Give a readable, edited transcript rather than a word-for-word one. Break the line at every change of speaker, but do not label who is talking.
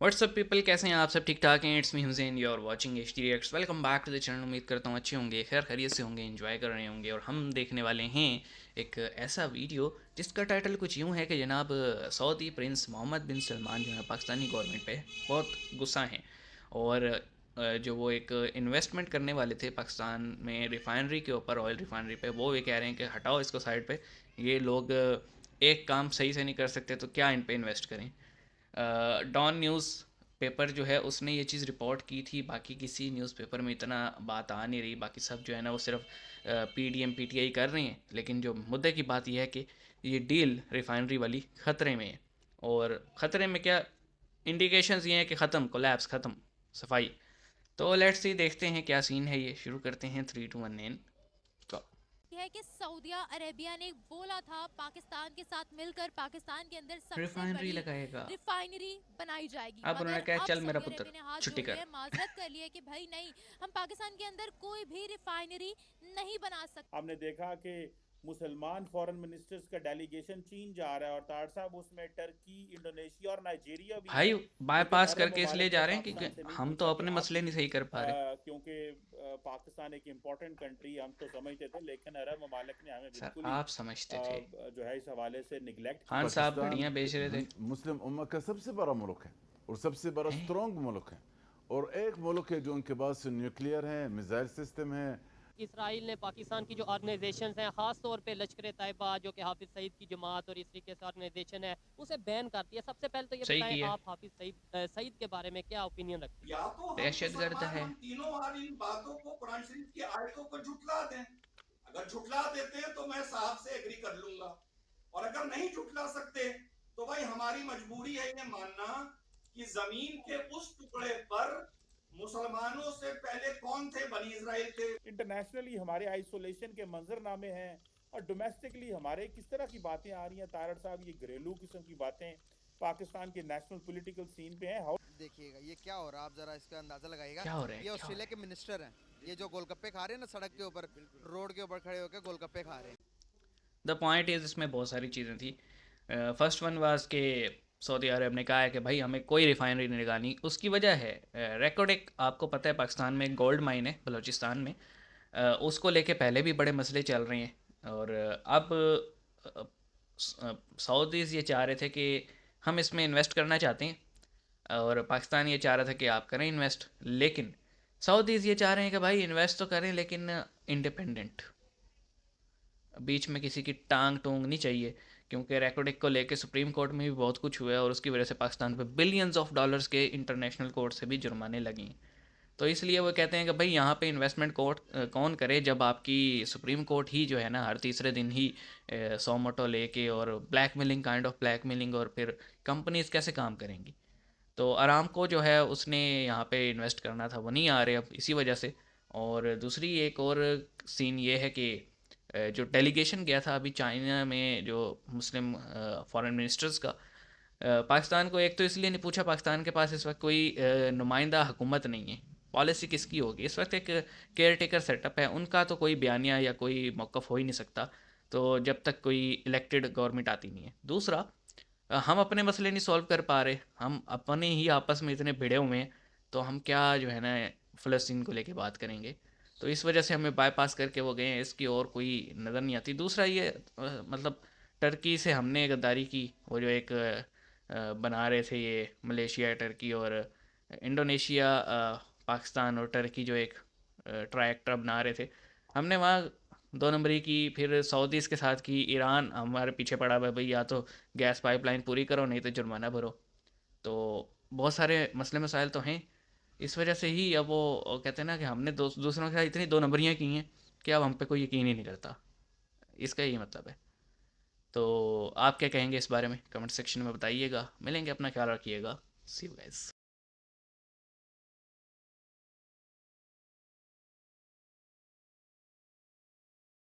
WhatsApp people, कैसे हैं आप सब? ठीक ठाक हैं? It's me Hussain, you are watching H T reacts. Welcome back to the channel. उम्मीद करता हूँ अच्छे होंगे, खैर खैरियत से होंगे, एंजॉय कर रहे होंगे। और हम देखने वाले हैं एक ऐसा वीडियो जिसका टाइटल कुछ यूँ है कि जनाब सऊदी प्रिंस मोहम्मद बिन सलमान जो है पाकिस्तानी गवर्नमेंट पे बहुत गुस्सा हैं। और जो वो एक इन्वेस्टमेंट करने वाले थे पाकिस्तान में रिफाइनरी के ऊपर, ऑयल रिफाइनरी पे, वो ये कह रहे हैं कि हटाओ इसको साइड पे, ये लोग एक काम सही से नहीं कर सकते तो क्या इन पे इन्वेस्ट करें। डॉन न्यूज़ पेपर जो है उसने ये चीज़ रिपोर्ट की थी। बाकी किसी न्यूज़पेपर में इतना बात आ नहीं रही, बाकी सब जो है ना वो सिर्फ पीडीएम पीटीआई कर रही हैं। लेकिन जो मुद्दे की बात यह है कि ये डील रिफाइनरी वाली ख़तरे में है। और ख़तरे में क्या, इंडिकेशंस ये हैं कि ख़त्म, कोलैप्स, ख़त्म, सफाई। तो लेट्स सी, देखते हैं क्या सीन है। ये शुरू करते हैं 3 2 1 9 का।
है कि सऊदी अरेबिया ने बोला था पाकिस्तान के साथ मिलकर पाकिस्तान के अंदर सबसे
रिफाइनरी
बड़ी
लगाएगा।
रिफाइनरी बनाई जाएगी,
अब उन्होंने
मगर
कहा
अब
चल मेरा
सऊदी
पुत्र
अरेबिया ने हाथ
छुट्टी
जोड़
कर।
लिया, माजरत कर लिया कि भाई नहीं, हम पाकिस्तान के अंदर कोई भी रिफाइनरी नहीं बना सकते।
हमने देखा कि मुसलमान फॉरेन मिनिस्टर्स का डेलीगेशन चीन जा रहा है और तार साहब उसमें टर्की, इंडोनेशिया और नाइजीरिया भी
भाई
है, लेकिन
बाईपास
अरब
करके इसलिए
ममालिक
जा
ने
रहे हैं
पाकिस्तान से
क्योंकि
नहीं
हम तो
पूछा कि
अपने
आप
मसले नहीं सही कर पा रहे।
क्योंकि पाकिस्तान एक इम्पोर्टेंट कंट्री हम तो समझते थे, लेकिन अरब ममालिक ने हमें
सर
बिल्कुल ही
आप समझते थे,
जो है इस हवाले से निगलेक्ट
खान
किया।
साहब
पाकिस्तान
घड़ियां बेच रहे थे।
मुस्लिम उम्मा का सबसे बड़ा मुल्क है और सबसे बड़ा
हैं?
स्ट्रॉन्ग मुल्क है, और एक मुल्क है जो उनके पास न्यूक्लियर है, मिसाइल सिस्टम है।
इसराइल ने पाकिस्तान की जो ऑर्गेनाइजेशन हैं, ख़ास तौर पे लश्कर तैयबा जो कि हाफिज़ सईद की जमात और इस तरीके से ऑर्गेनाइजेशन है, उसे बैन कर दिया। सबसे पहले तो ये
सही
बताएं
किया।
आप हाफिज़ सईद के बारे में क्या ओपिनियन रखते हैं?
या तो हम
दहशतगर्द
मुसलमान
है।
हम तीनों बार इन बातों को, कुरान शरीफ की आयतों को झुठला दें। अगर झुठला देते हैं तो मैं साहब से एग्री कर लूंगा, और अगर नहीं झुठला सकते तो भाई हमारी मजबूरी है ये मानना कि जमीन के उस टुकड़े पर मुसलमानों से पहले कौन थे? बनी इजराइल थे।
इंटरनेशनली हमारे आइसोलेशन के मंजरनामे हैं और डोमेस्टिकली हमारे किस तरह की बातें आ रही हैं तारड़ साहब, ये घरेलू किस्म की बातें पाकिस्तान के नेशनल पॉलिटिकल सीन पे हैं।
देखिएगा ये क्या हो रहा है, आप जरा इसका अंदाजा लगाइएगा।
क्या हो रहा है?
ये
क्या हो
ऑस्ट्रेलिया
रहा
के मिनिस्टर हैं, ये जो गोलगप्पे खा रहे हैं ना सड़क के ऊपर, रोड के ऊपर खड़े होकर गोलगप्पे खा रहे हैं।
द पॉइंट इज, इसमें बहुत सारी चीज़ें थी। फर्स्ट वन वाज के सऊदी अरब ने कहा है कि भाई हमें कोई रिफाइनरी नहीं लगानी। उसकी वजह है रेकोडेक, आपको पता है पाकिस्तान में गोल्ड माइन है बलूचिस्तान में। उसको लेके पहले भी बड़े मसले चल रहे हैं। और अब सऊदीज़ ये चाह रहे थे कि हम इसमें इन्वेस्ट करना चाहते हैं, और पाकिस्तान ये चाह रहा था कि आप करें इन्वेस्ट। लेकिन सऊदीज़ ये चाह रहे हैं कि भाई इन्वेस्ट तो करें लेकिन इंडिपेंडेंट, बीच में किसी की टांग टूंग नहीं चाहिए। क्योंकि रेकोडिक को लेके सुप्रीम कोर्ट में भी बहुत कुछ हुआ है, और उसकी वजह से पाकिस्तान पे बिलियंस ऑफ डॉलर्स के इंटरनेशनल कोर्ट से भी जुर्माने लगे हैं। तो इसलिए वो कहते हैं कि भाई यहाँ पे इन्वेस्टमेंट कोर्ट कौन करे, जब आपकी सुप्रीम कोर्ट ही जो है ना हर तीसरे दिन ही सौ मोटो लेके, और ब्लैकमेलिंग, काइंड ऑफ ब्लैकमेलिंग, और फिर कंपनीज कैसे काम करेंगी। तो आरामको जो है उसने यहाँ पे इन्वेस्ट करना था, वो नहीं आ रहे अब इसी वजह से। और दूसरी एक और सीन ये है कि जो डेलीगेशन गया था अभी चाइना में, जो मुस्लिम फॉरेन मिनिस्टर्स का, पाकिस्तान को एक तो इसलिए नहीं पूछा, पाकिस्तान के पास इस वक्त कोई नुमाइंदा हुकूमत नहीं है। पॉलिसी किसकी होगी इस वक्त? एक केयर टेकर सेटअप है, उनका तो कोई बयानिया या कोई मौक़िफ़ हो ही नहीं सकता, तो जब तक कोई इलेक्टेड गवर्नमेंट आती नहीं है। दूसरा, हम अपने मसले नहीं सॉल्व कर पा रहे, हम अपने ही आपस में इतने भिड़े हुए हैं, तो हम क्या जो है ना फ़लस्तीन को लेके बात करेंगे। तो इस वजह से हमें बाईपास करके वो गए हैं, इसकी और कोई नज़र नहीं आती। दूसरा ये मतलब टर्की से हमने गद्दारी की, वो जो एक बना रहे थे ये मलेशिया, टर्की और इंडोनेशिया, पाकिस्तान और टर्की जो एक ट्रायक्ट्रा बना रहे थे, हमने वहाँ 2 नंबरी की। फिर सऊदीज़ के साथ की, ईरान हमारे पीछे पड़ा हुआ है, भाई या तो गैस पाइपलाइन पूरी करो नहीं तो जुर्माना भरो। तो बहुत सारे मसले मसाइल तो हैं। इस वजह से ही अब वो कहते हैं ना कि हमने दूसरों के साथ इतनी 2 नंबरियाँ की हैं कि अब हम पे कोई यकीन ही नहीं करता। इसका यही मतलब है। तो आप क्या कहेंगे इस बारे में? कमेंट सेक्शन में बताइएगा। मिलेंगे, अपना ख्याल रखिएगा। सी यू गाइस।